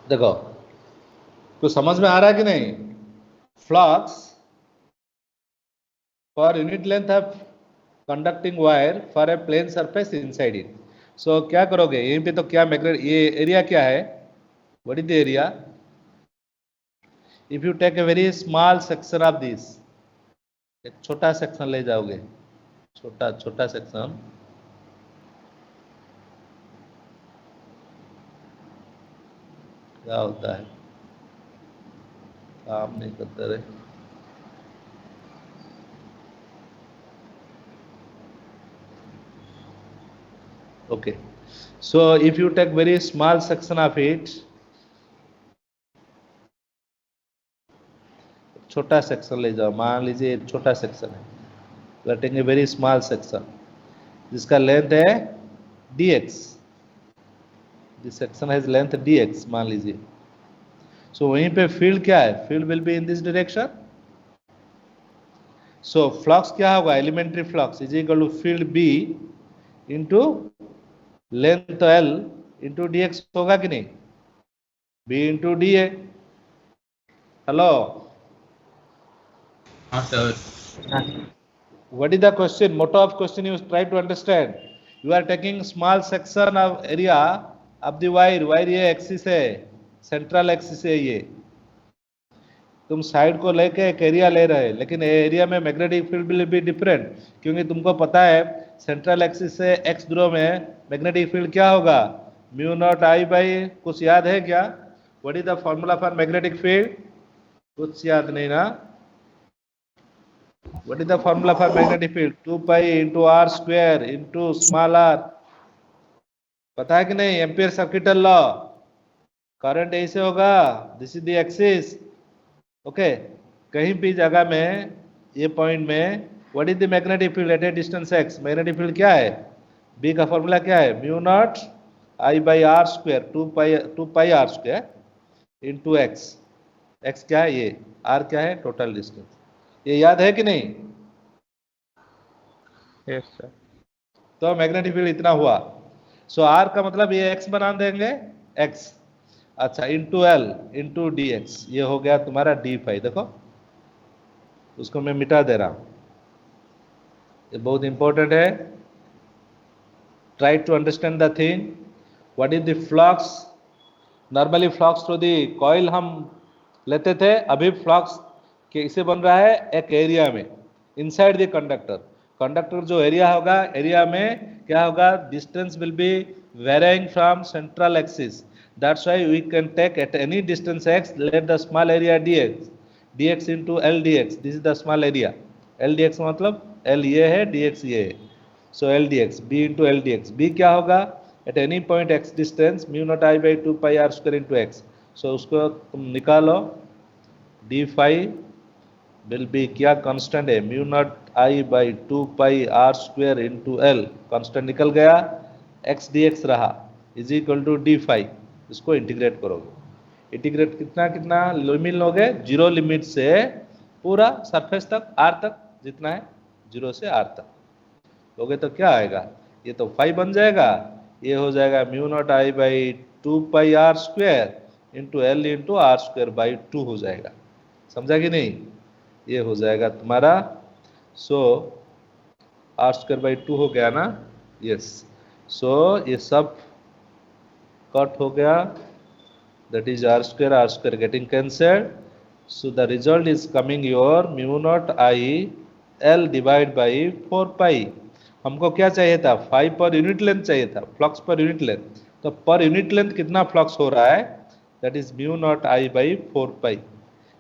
देखो कुछ समझ में आ रहा है कि नहीं, flux per unit length of conducting wire for a plane surface inside it. So क्या करोगे, यहीं पे तो क्या मैग्नेट, ये एरिया क्या है, what is the area, if you take a very small section of this, एक छोटा सेक्शन ले जाओगे, छोटा छोटा सेक्शन, क्या होता है, काम नहीं करते रहे। Okay, so if you take very small section of it, छोटा सेक्शन ले जाओ, मान लीजिए छोटा सेक्शन है, we are taking a very small section जिसका लेंथ है dx, this section has length dx मान लीजिए। so वहीं पे फील्ड क्या है, field will be in this direction. So flux क्या होगा, elementary flux is equal to field b into length l into dx होगा कि नहीं, b इंटू da। हेलो, हाँ sir. what is the question, motto of question you try to understand, you are taking small section of area of the wire, wire ये axis है, central axis है, ये तुम side को लेके एक area ले रहे हैं, लेकिन एरिया में magnetic field will be different, क्योंकि तुमको पता है सेंट्रल एक्सिस से एक्स ध्रुव में मैग्नेटिक फील्ड क्या होगा, म्यू नॉट आई बाई, कुछ याद है क्या, what is the formula for magnetic field, कुछ याद नहीं ना, what is the formula for magnetic field, 2 pi into r square into small r, पता है कि नहीं, एम्पियर सर्किटल लॉ, करंट ऐसे होगा, this is the axis, okay, कहीं भी जगह में ये पॉइंट में what is the magnetic field at a distance x, magnetic field क्या है, b का फॉर्मूला क्या है, mu not I by R square, 2 pi are square into x, x क्या है ये, r क्या है टोटल डिस्टेंस, ये याद है कि नहीं, यस सर। तो मैग्नेटिक फील्ड इतना हुआ। सो आर का मतलब ये एक्स बना देंगे, एक्स, अच्छा into L into D x, ये हो गया तुम्हारा डी फाई। देखो उसको मैं मिटा दे रहा हूं, ये बहुत इंपॉर्टेंट है, try to understand the thing, what is the flux, normally flux through the coil हम लेते थे, अभी फ्लक्स कैसे बन रहा है, एक एरिया में इनसाइड द कंडक्टर, कंडक्टर जो एरिया होगा, एरिया में क्या होगा, distance will be varying from central axis, that's why we can take at any distance x, let the small area dx into l dx, this is the small area. l dx मतलब l ये है, dx ये है, सो l dx b into l dx, b क्या होगा, at any point x distance mu not i by 2 pi r square into x, so उसको तुम निकालो, d phi विल बी क्या कांस्टेंट है, mu not I by 2 pi R square into L, constant निकल गया, X D X रहा, is equal to D phi. इसको integrate करोगे, इंटीग्रेट कितना कितना लिमिट लोगे, जीरो लिमिट से पूरा सरफेस तक आर तक जितना है, जीरो से आर तक लोगे तो क्या आएगा, ये तो फाई बन जाएगा, ये हो जाएगा mu not I by 2 pi R square into L into R square by 2 हो जाएगा। समझा कि नहीं, ये हो जाएगा तुम्हारा, सो आर स्क्वायर बाई 2 हो गया ना, यस, सो ये सब कट हो गया, that is R square getting cancelled, so the result is coming your mu not I L divide by 4 pi. हमको क्या चाहिए था, 5 पर यूनिट लेंथ चाहिए था, फ्लक्स पर यूनिट लेंथ, तो पर यूनिट लेंथ कितना फ्लक्स हो रहा है, that is mu not I by 4 pi.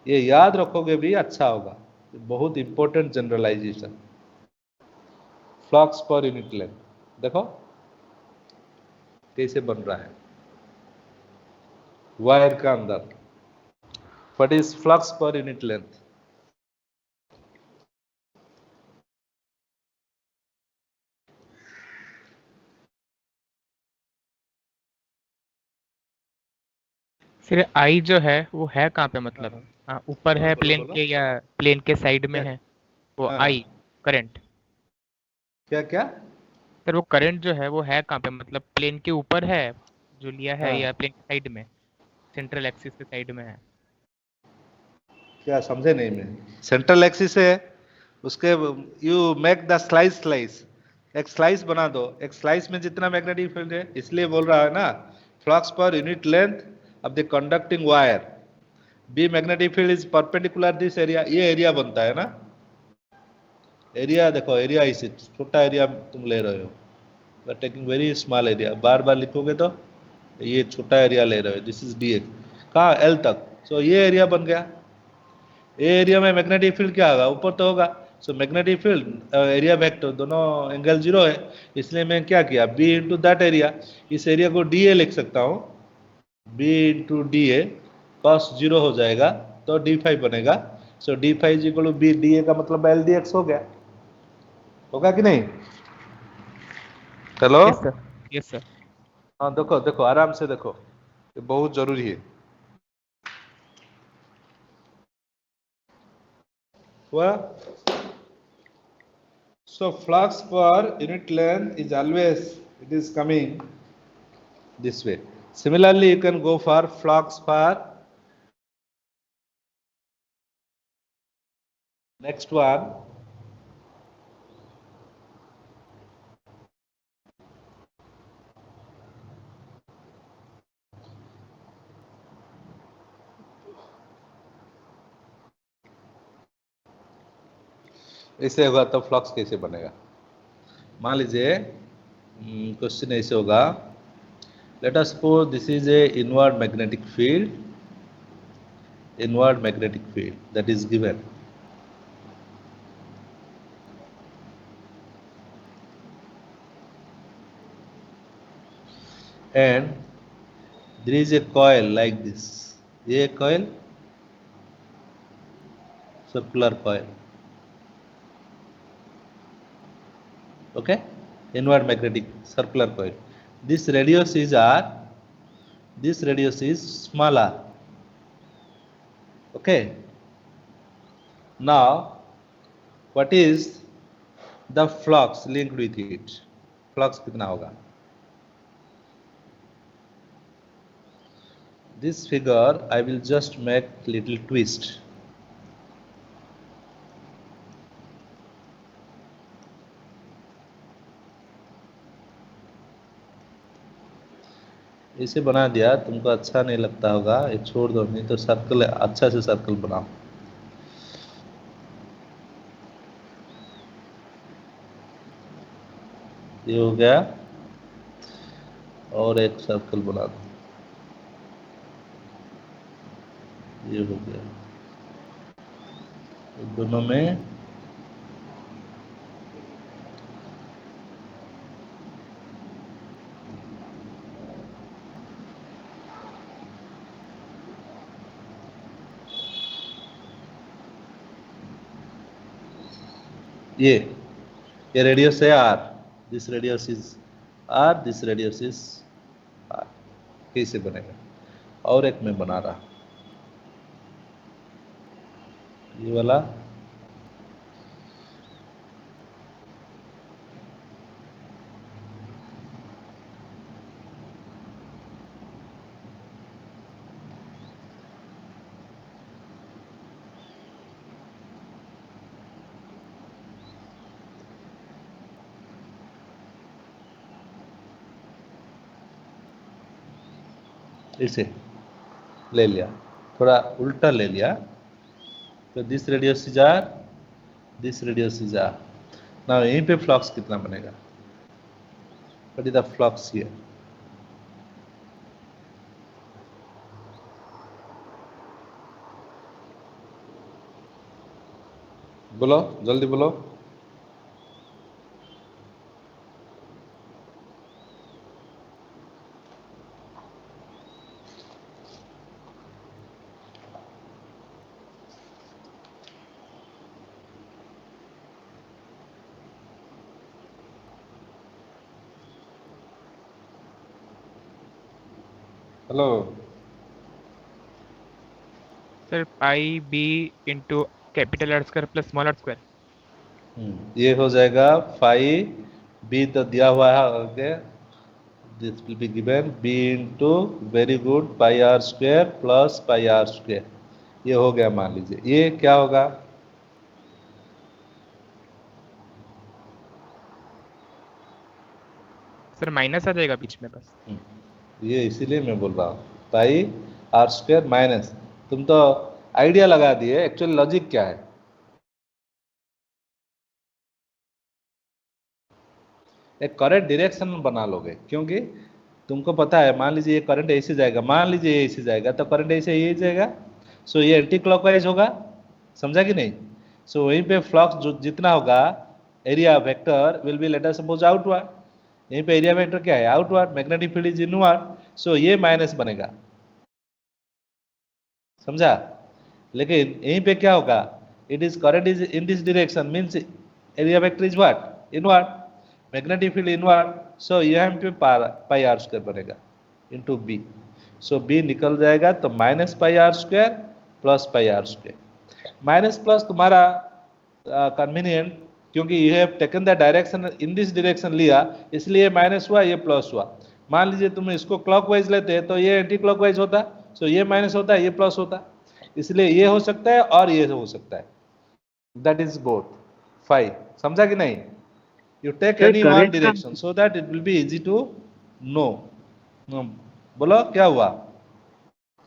ये याद रखोगे भी अच्छा होगा, बहुत important generalisation, flux per unit length. देखो कैसे बन रहा है वायर का अंदर, what is flux per unit length, फिर आई जो है वो है कहाँ पे, मतलब ऊपर है बोलो, प्लेन बोलो। के या प्लेन के साइड में क्या? है वो हाँ, आई करंट, क्या क्या, सर वो करंट जो है वो है कहाँ पे, मतलब प्लेन के ऊपर है जो लिया है, हाँ, या प्लेन के साइड में, सेंट्रल एक्सिस के साइड में है। क्या समझे नहीं मैं, सेंट्रल एक्सिस है उसके, यू मेक द स्लाइस, एक स्लाइस बना दो, एक स्लाइस में जितना मैग्नेटिक फील्ड है, इसलिए बोल रहा है ना, flux per unit length of the conducting wire, B magnetic field is perpendicular this area, ये एरिया बनता है ना, एरिया देखो, एरिया इसे छोटा एरिया तुम ले रहे हो, टेकिंग वेरी स्मॉल एरिया, बार बार लिखोगे तो ये छोटा एरिया ले रहे हो, दिस इज डी एक्स कहाँ एल तक, सो ये एरिया बन गया, ये एरिया में मैग्नेटिक फील्ड क्या होगा, ऊपर तो होगा, so magnetic field area vector दोनों एंगल जीरो है, इसलिए मैं क्या किया, बी इंटू दैट एरिया, इस एरिया को डी ए लिख सकता हूँ, B into d A, cos zero हो जाएगा तो डी फाइव बनेगा, so d phi equal to B d A का मतलब एल डी एक्स हो गया, होगा कि नहीं, hello, yes sir, yes sir. हाँ देखो देखो आराम से देखो, ये बहुत जरूरी है, हुआ, so flux per unit length is always, it is coming this way. Similarly you can go for flux for next one, ऐसे होगा तो फ्लक्स कैसे बनेगा, मान लीजिए क्वेश्चन ऐसे होगा, late us suppose this is a inward magnetic field that is given, and there is a coil like this, a coil, circular coil, okay, inward magnetic circular coil, this radius is r, this radius is small r, okay, now what is the flux linked with it, flux कितना होगा, this figure I will just make little twist, इसे बना दिया, तुमको अच्छा नहीं लगता होगा, ये छोड़ दो, नहीं तो सर्कल अच्छा से सर्कल बनाओ, ये हो गया, और एक सर्कल बना दो, ये हो गया, दोनों में ये रेडियस है R, this radius is R, this radius is R, कैसे बनेगा? और एक मैं बना रहा, ये वाला इसे ले लिया, थोड़ा उल्टा ले लिया, तो this radius is R, this radius is R. ना यहीं पे फ्लक्स कितना बनेगा? What is the flux here? बोलो, जल्दी बोलो। Hello, sir pi B into capital R square plus small R square. ये हो जाएगा फाइव बी तो दिया हुआ है आगे, this will be given B into very good pi are square plus pi are square, ये हो गया। मान लीजिए ये क्या होगा? सर माइनस आ जाएगा बीच में बस। ये इसीलिए मैं बोल रहा हूँ पाई आर स्क्वायर माइनस, तुम तो आइडिया लगा दिए, एक्चुअली लॉजिक क्या है? एक करेक्ट डायरेक्शन बना लोगे, क्योंकि तुमको पता है, मान लीजिए ये करंट ऐसे जाएगा, मान लीजिए ये ऐसे जाएगा, तो करंट ऐसे ये जाएगा, सो ये एंटी क्लॉकवाइज होगा, समझा कि नहीं? सो वहीं पे फ्लक्स जो जितना होगा, area vector will be let us suppose outward, यहीं पे एरिया वेक्टर क्या है? Outward, magnetic field is inward, so ये माइनस बनेगा, समझा? लेकिन यहीं पे क्या होगा? It is current is in this direction, means area vector is what? Inward, magnetic field inward, so यहाँ पे पाई आर स्क्वायर बनेगा इंटू बी, सो बी निकल जाएगा, तो minus pi are square plus pi are square. Minus plus तुम्हारा convenient, क्योंकि you have taken the direction in this direction लिया, इसलिए माइनस हुआ, ये प्लस हुआ। मान लीजिए तुम इसको क्लॉकवाइज लेते तो ये एंटी क्लॉकवाइज होता, सो ये माइनस होता, ये प्लस होता, इसलिए ये हो सकता है और ये हो सकता है, दैट इज बोथ फाइव, समझा कि नहीं? You take sir any one current का direction so that it will be easy to know. बोलो क्या हुआ?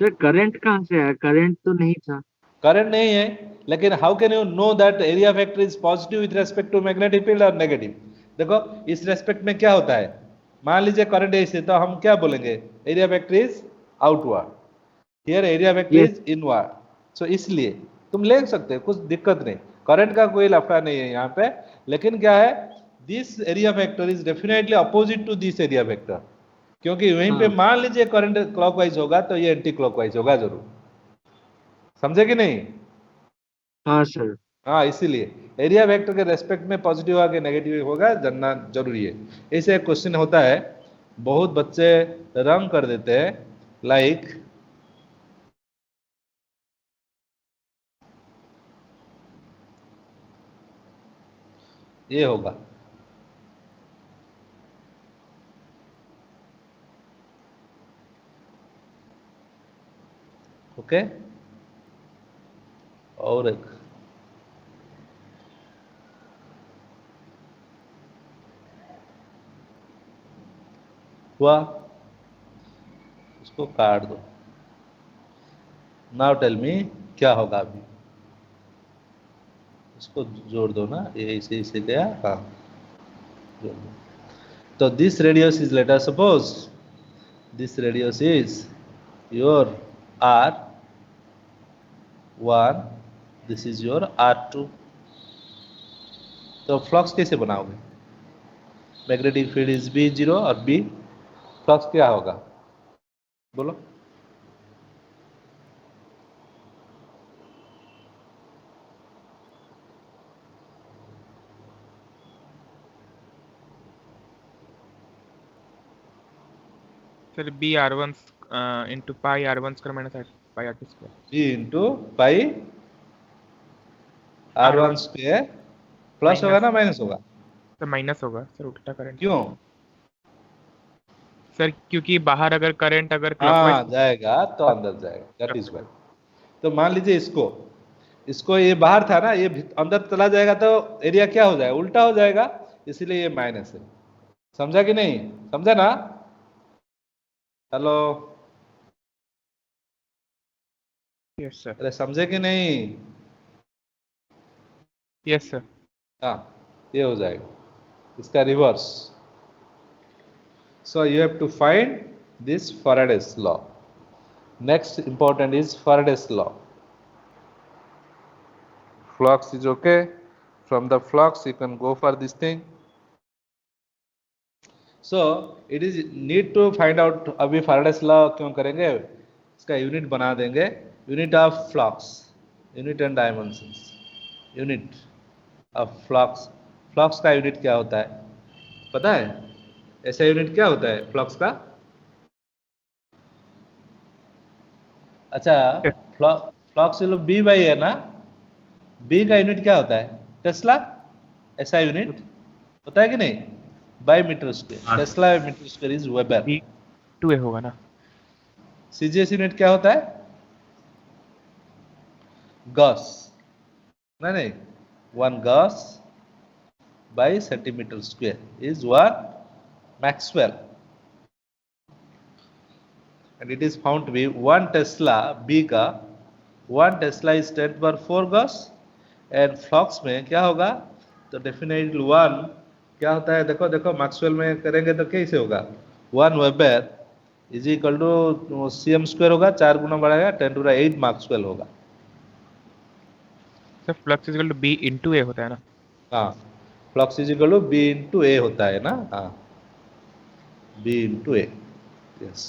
सर करंट कहाँ से आया? करंट तो नहीं था। करंट नहीं है, लेकिन how can you know that area vector is positive with respect to magnetic field और नेगेटिव? देखो इस रेस्पेक्ट में क्या होता है, मान लीजिए करंट ऐसे, तो हम क्या बोलेंगे? Area vector is outward, here area vector Yes. Is inward, so इसलिए तुम ले सकते हो, कुछ दिक्कत नहीं, करंट का कोई लफड़ा नहीं है यहाँ पे। लेकिन क्या है, this area vector is definitely opposite to this area vector, क्योंकि वहीं पे हाँ मान लीजिए करंट क्लॉकवाइज होगा तो ये एंटी क्लॉकवाइज होगा जरूर, समझे कि नहीं? हाँ सर। हाँ, इसीलिए एरिया वेक्टर के रेस्पेक्ट में पॉजिटिव आगे नेगेटिव होगा जानना जरूरी है। ऐसे एक क्वेश्चन होता है, बहुत बच्चे रंग कर देते हैं, लाइक ये होगा, ओके, और एक हुआ, उसको काट दो। नाउ टेल मी क्या होगा अभी? इसको जोड़ दो ना, ये इसे इसे गया, हाँ जोड़ दो। So this radius is, let us suppose, this radius is your R1, this is your R2. तो फ्लक्स कैसे बनाओगे? मैग्नेटिक फील्ड इज B0 और B, फ्लक्स क्या होगा बोलो? Sir B R1 into pi R1 square minus pi R2 square. B into pi R1 square plus होगा ना minus होगा? सर माइनस होगा सर, उल्टा करंट। क्यों? सर क्योंकि बाहर अगर करंट अगर हाँ क्लॉकवाइज जाएगा तो अंदर जाएगा, दैट इज वाई। तो मान लीजिए इसको ये बाहर था ना, ये अंदर चला जाएगा तो एरिया क्या हो जाएगा? उल्टा हो जाएगा, इसीलिए ये माइनस है। समझा कि नहीं? समझा ना? हेलो, यस सर, अरे समझे कि नहीं? Yes sir. हाँ, ये हो जाएगा, इसका reverse. So you have to find this Faraday's law. Next important is Faraday's law. Flux is okay. From the flux you can go for this thing. So it is need to find out. अभी Faraday's law क्यों करेंगे? इसका unit बना देंगे, unit of flux, unit and dimensions. Unit of flux, flux का unit क्या होता है पता है? ऐसा यूनिट क्या होता है फ्लक्स का? अच्छा, फ्लक्स बी बाई है ना, बी का यूनिट क्या होता है? टेस्ला। ऐसा यूनिट होता है कि नहीं? By metre square, tesla metre square is weber. 2A होगा ना। सीजीएस यूनिट क्या होता है? गॉस, नहीं, 1 Gauss by centimetre square is 1 Maxwell, and it is found to be 1 Tesla B का 1 Tesla is 10⁴ Gauss, and flux में क्या होगा? तो डेफिनेटली 1 क्या होता है? देखो मैक्सवेल में करेंगे तो कैसे होगा? 1 weber is equal to cm square होगा, 4 गुना बढ़ाएगा 10⁸ मैक्सवेल होगा। Sir flux is equal to B into A होता है ना? हाँ, flux is equal to B into A होता है ना? हाँ, B into A, यस,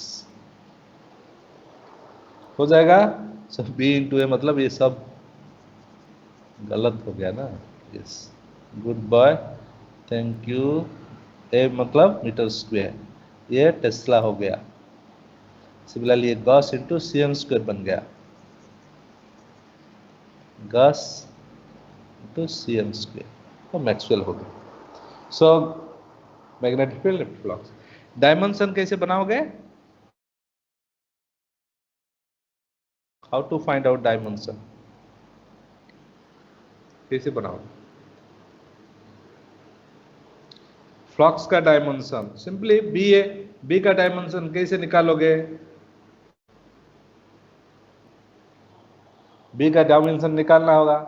हो जाएगा। सो B into A मतलब ये सब गलत हो गया ना? Yes, good boy, thank you. A मतलब मीटर स्क्वायर, ये टेस्ला हो गया। सिमिलरली ये गॉस इंटू cm स्क्वायर बन गया, गॉस इंटू cm स्क्वायर, तो मैक्सवेल हो गया। So magnetic field, flux. Dimension कैसे बनाओगे? How to find out dimension, कैसे बनाओगे? फ्लक्स का डायमेंशन सिंपली बी है, बी का डायमेंशन कैसे निकालोगे? बी का डायमेंशन निकालना होगा,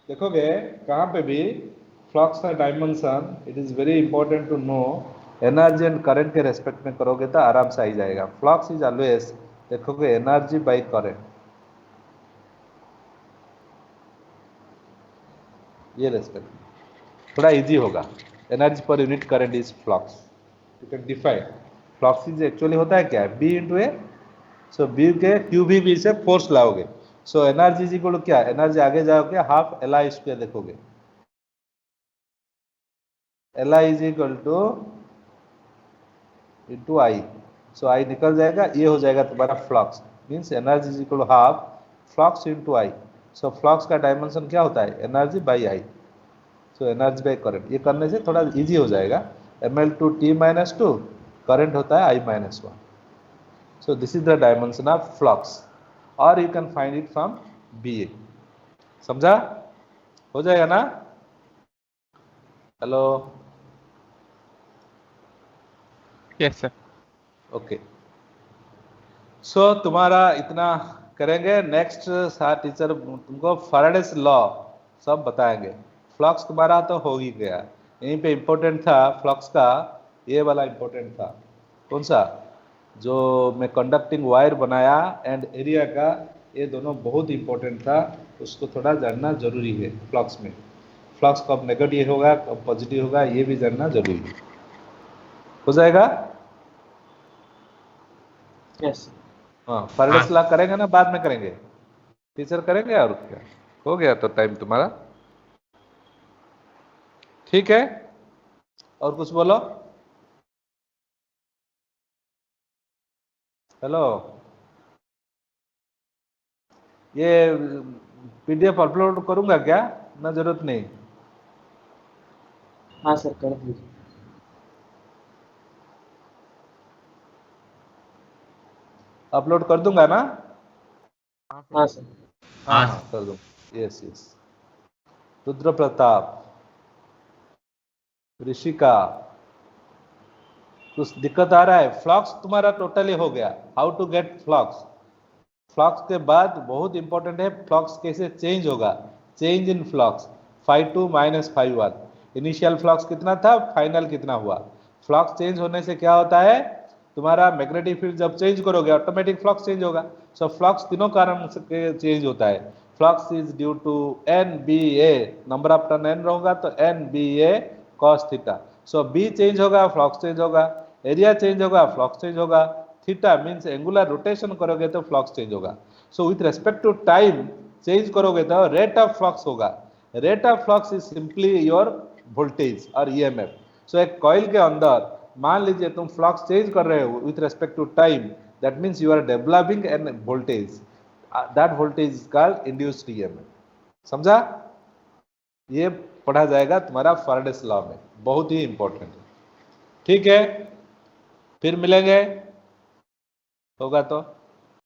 देखोगे कहां पे भी फ्लक्स का dimension, it is very important to know. Energy and current के रेस्पेक्ट में करोगे तो आराम से आ जाएगा। फ्लक्स इज ऑलवेज, देखोगे एनर्जी बाय करंट, ये रेस्पेक्ट थोड़ा इजी होगा। Energy per unit current is flux, you can define. Flux is actually होता है क्या? B into A. So B के क्यू बी से फोर्स लाओगे, so energy is equal to क्या? एनर्जी आगे जाओगे हाफ LI स्क्वायर, देखोगे LI is equal to into I, so I निकल जाएगा, ये हो जाएगा तुम्हारा फ्लक्स, means energy is equal to half flux into I. So flux का डायमेंशन क्या होता है? Energy by I, so energy by current. ये करने से थोड़ा इजी हो जाएगा। ml/t-2 करंट होता है I-1, so this is the dimension of flux, और you can find it from BA। समझा? हो जाएगा ना? Hello, yes sir. Okay, so तुम्हारा इतना करेंगे। नेक्स्ट सार टीचर तुमको फैराडेस लॉ सब बताएंगे। फ्लक्स तुम्हारा तो हो ही गया, यहीं पे इंपॉर्टेंट था फ्लक्स का, ये वाला इंपॉर्टेंट था। कौन सा? जो मैं कंडक्टिंग वायर बनाया एंड एरिया का, ये दोनों बहुत इंपॉर्टेंट था, उसको थोड़ा जानना जरूरी है फ्लक्स में। फ्लक्स कब नेगेटिव होगा कब पॉजिटिव होगा ये भी जानना जरूरी है। हो जाएगा? यस हाँ, फैराडेस लॉ करेंगे ना, बाद में करेंगे? टीचर करेंगे और क्या, हो गया तो टाइम तुम्हारा। ठीक है, और कुछ बोलो। हेलो, ये पीडीएफ अपलोड करूंगा क्या ना? जरूरत नहीं? हाँ सर कर दीजिए। अपलोड कर दूंगा ना? हाँ सर। हाँ हाँ कर दूंगा। Yes yes. रुद्र प्रताप, ऋषिका, कुछ दिक्कत आ रहा है? फ्लक्स तुम्हारा टोटली हो गया। How to get flux. Flux के बाद बहुत इंपॉर्टेंट है फ्लक्स कैसे चेंज होगा। Change in flux φ2 - φ1। Initial flux कितना था, फाइनल कितना हुआ। फ्लक्स चेंज होने से क्या होता है, तुम्हारा मैग्नेटिक फील्ड जब चेंज करोगे ऑटोमेटिक फ्लक्स चेंज होगा। सो फ्लक्स तीनों कारण से चेंज होता है। Flux is due to NBA, number of turn n होगा तो NBA cos theta. So B change होगा फ्लक्स चेंज होगा, एरिया चेंज होगा फ्लक्स चेंज होगा, थीटा मीन्स एंगुलर रोटेशन करोगे तो फ्लक्स चेंज होगा। So with respect to time change करोगे तो रेट ऑफ फ्लक्स होगा। Rate of flux is simply your voltage और EMF। सो एक कॉइल के अंदर मान लीजिए तुम फ्लक्स चेंज कर रहे हो with respect to time, that means you are developing an voltage, that voltage is called induced EMF। समझा? ये पढ़ा जाएगा तुम्हारा फैराडेस लॉ में, बहुत ही इंपॉर्टेंट है। ठीक है, फिर मिलेंगे, होगा तो।